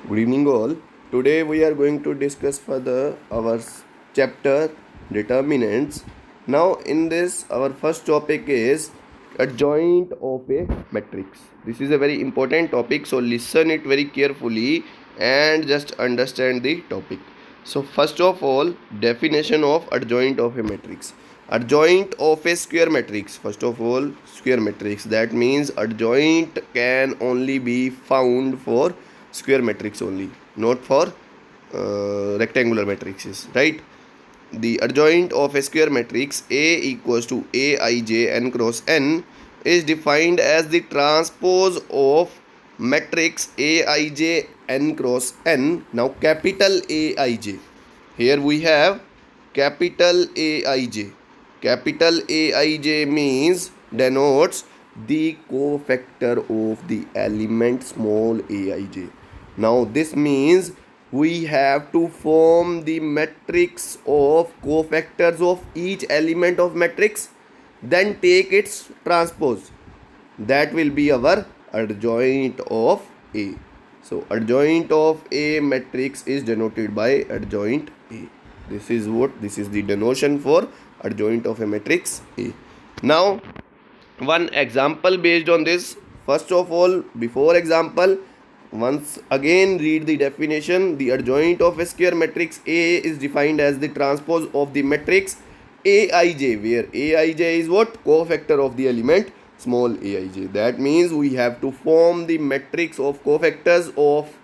Good evening, all. Today we are going to discuss further our chapter determinants. Now, in this, our first topic is adjoint of a matrix. This is a very important topic, so listen it very carefully and just understand the topic. So, first of all, definition of adjoint of a matrix. Adjoint of a square matrix. First of all, square matrix. That means adjoint can only be found for square matrix only, not for rectangular matrices, right? The adjoint of a square matrix A equals to Aij n cross n is defined as the transpose of matrix Aij n cross n. Now capital Aij. Here we have capital Aij. Capital Aij means denotes the cofactor of the element small aij. Now this means we have to form the matrix of cofactors of each element of matrix, then take its transpose. That will be our adjoint of A. So adjoint of A matrix is denoted by adjoint A. This is the denotation for adjoint of a matrix A. Now one example based on this. First of all, before example, once again read the definition. The adjoint of a square matrix A is defined as the transpose of the matrix Aij, where Aij is what? Cofactor of the element small aij. That means we have to form the matrix of cofactors of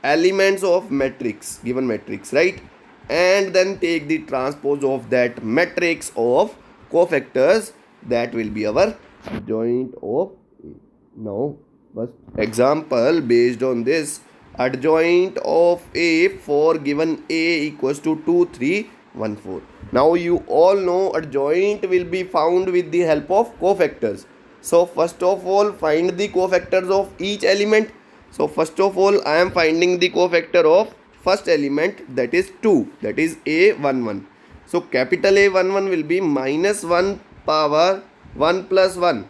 elements of matrix, given matrix, right? And then take the transpose of that matrix of cofactors. That will be our adjoint of A. Now, first example based on this, adjoint of A for given A equals to 2, 3, 1, 4. Now you all know adjoint will be found with the help of cofactors. So first of all, find the cofactors of each element. So first of all, I am finding the cofactor of first element, that is 2, that is A11. So capital A11 will be minus 1 power 1 plus 1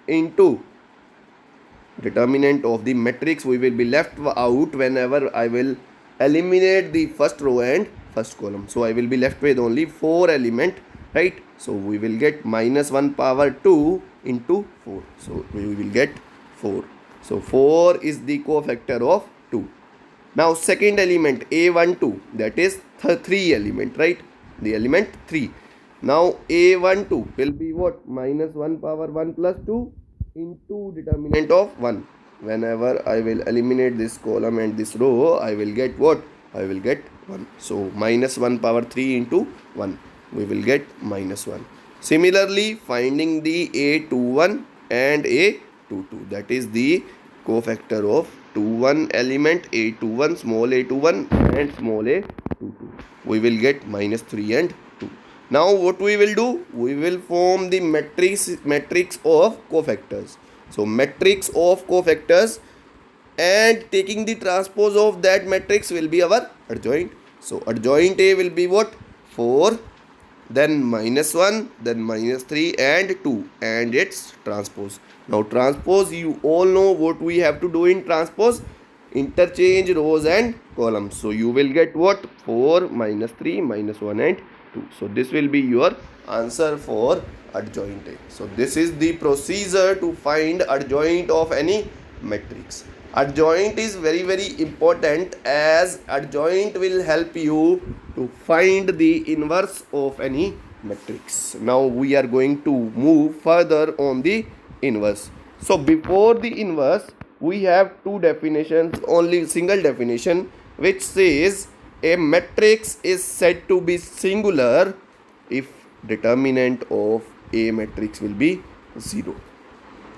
into determinant of the matrix. We will be left out whenever I will eliminate the first row and first column. So I will be left with only 4 element, right? So we will get minus 1 power 2 into 4. So we will get 4. So 4 is the cofactor of 2. Now second element A12, that is 3 element, right? The element 3. Now A12 will be what? Minus 1 power 1 plus 2 into determinant of 1. Whenever I will eliminate this column and this row, I will get what? I will get 1. So minus 1 power 3 into 1. We will get minus 1. Similarly, finding the A21 and A22. That is the cofactor of 21 element A21, small a21 and small a22. We will get minus 3 and 2. Now what we will do? We will form the matrix of cofactors. So matrix of cofactors, and taking the transpose of that matrix will be our adjoint. So adjoint A will be what? 4, then minus 1, then minus 3 and 2, and its transpose. Now transpose, you all know what we have to do in transpose. Interchange rows and columns. So you will get what? 4 minus 3 minus 1 and 2. So this will be your answer for adjoint A. So this is the procedure to find adjoint of any matrix. Adjoint is very important, as adjoint will help you to find the inverse of any matrix. Now we are going to move further on the inverse. So before the inverse, we have two definitions, only single definition, which says a matrix is said to be singular if determinant of a matrix will be 0.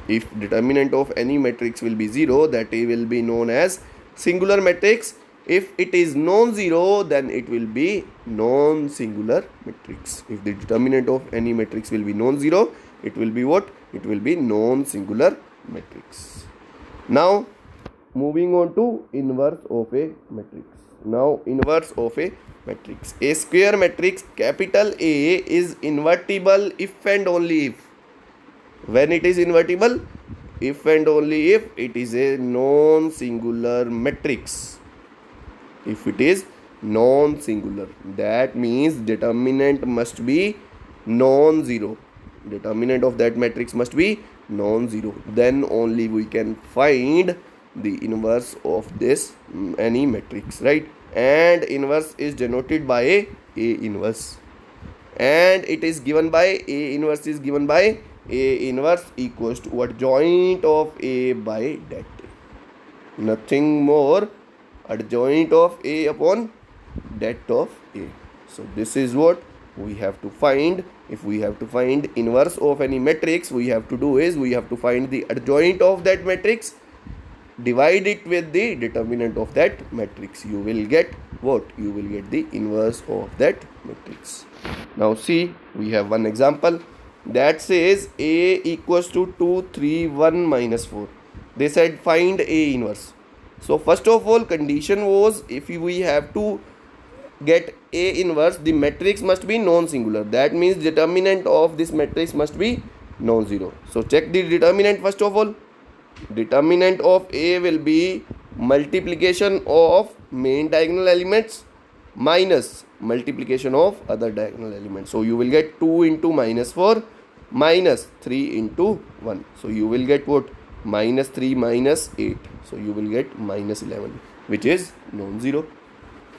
If determinant of any matrix will be 0, that will be known as singular matrix. If it is non-zero, then it will be non-singular matrix. If the determinant of any matrix will be non-zero, it will be what? It will be non-singular matrix. Now moving on to inverse of a matrix. Now inverse of a matrix. A square matrix capital A is invertible if and only if. When it is invertible? If and only if it is a non-singular matrix. If it is non-singular, that means determinant must be non-zero. Determinant of that matrix must be non-zero. Then only we can find the inverse of this any matrix, right? And inverse is denoted by A inverse, and it is given by A inverse is given by A inverse equals to what? Adjoint of A by that. Nothing more, adjoint of A upon that of A. So this is what we have to find. If we have to find inverse of any matrix, we have to do is we have to find the adjoint of that matrix, divide it with the determinant of that matrix. You will get what? You will get the inverse of that matrix. Now see, we have one example that says A equals to 2, 3, 1, minus 4. They said find A inverse. So first of all, condition was if we have to get A inverse, the matrix must be non-singular. That means determinant of this matrix must be non-zero. So check the determinant first of all. Determinant of A will be multiplication of main diagonal elements minus multiplication of other diagonal elements. So you will get 2 into minus 4 minus 3 into 1. So you will get what? Minus 3 minus 8. So you will get minus 11, which is non-zero.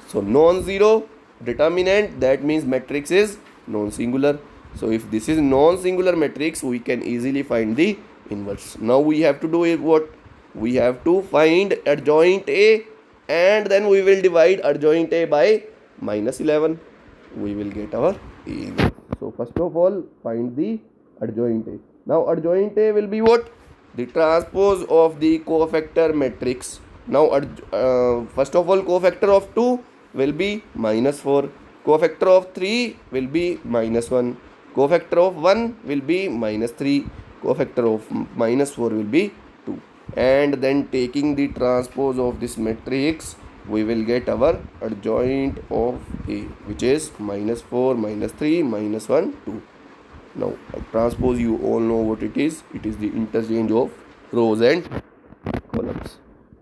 So non-zero determinant, that means matrix is non-singular. So if this is non-singular matrix, we can easily find the inverse. Now we have to do is what? We have to find adjoint A, and then we will divide adjoint A by minus 11. We will get our A inverse. So first of all, find the adjoint A. Now adjoint A will be what? The transpose of the cofactor matrix. Now first of all, cofactor of 2 will be minus 4. Cofactor of 3 will be minus 1. Cofactor of 1 will be minus 3. Cofactor of minus 4 will be 2. And then taking the transpose of this matrix, we will get our adjoint of A, which is minus 4, minus 3, minus 1, 2. Now transpose, you all know what it is. It is the interchange of rows and columns.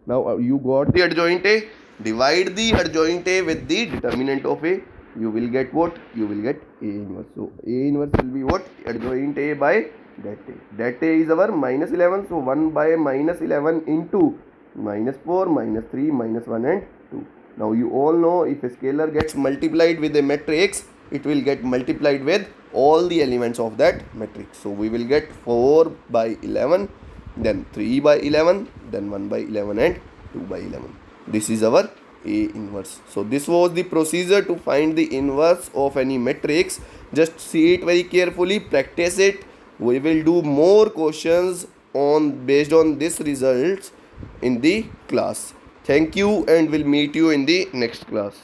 Now you got the adjoint A. Divide the adjoint A with the determinant of A. You will get what? You will get A inverse. So A inverse will be what? Adjoint A by that A. That A is our minus 11. So 1 by minus 11 into minus 4, minus 3, minus 1 and 2. Now you all know if a scalar gets multiplied with a matrix, it will get multiplied with all the elements of that matrix. So we will get 4 by 11, then 3 by 11, then 1 by 11 and 2 by 11. This is our A inverse. So this was the procedure to find the inverse of any matrix. Just see it very carefully, practice it. We will do more questions based on this results in the class. Thank you, and we'll meet you in the next class.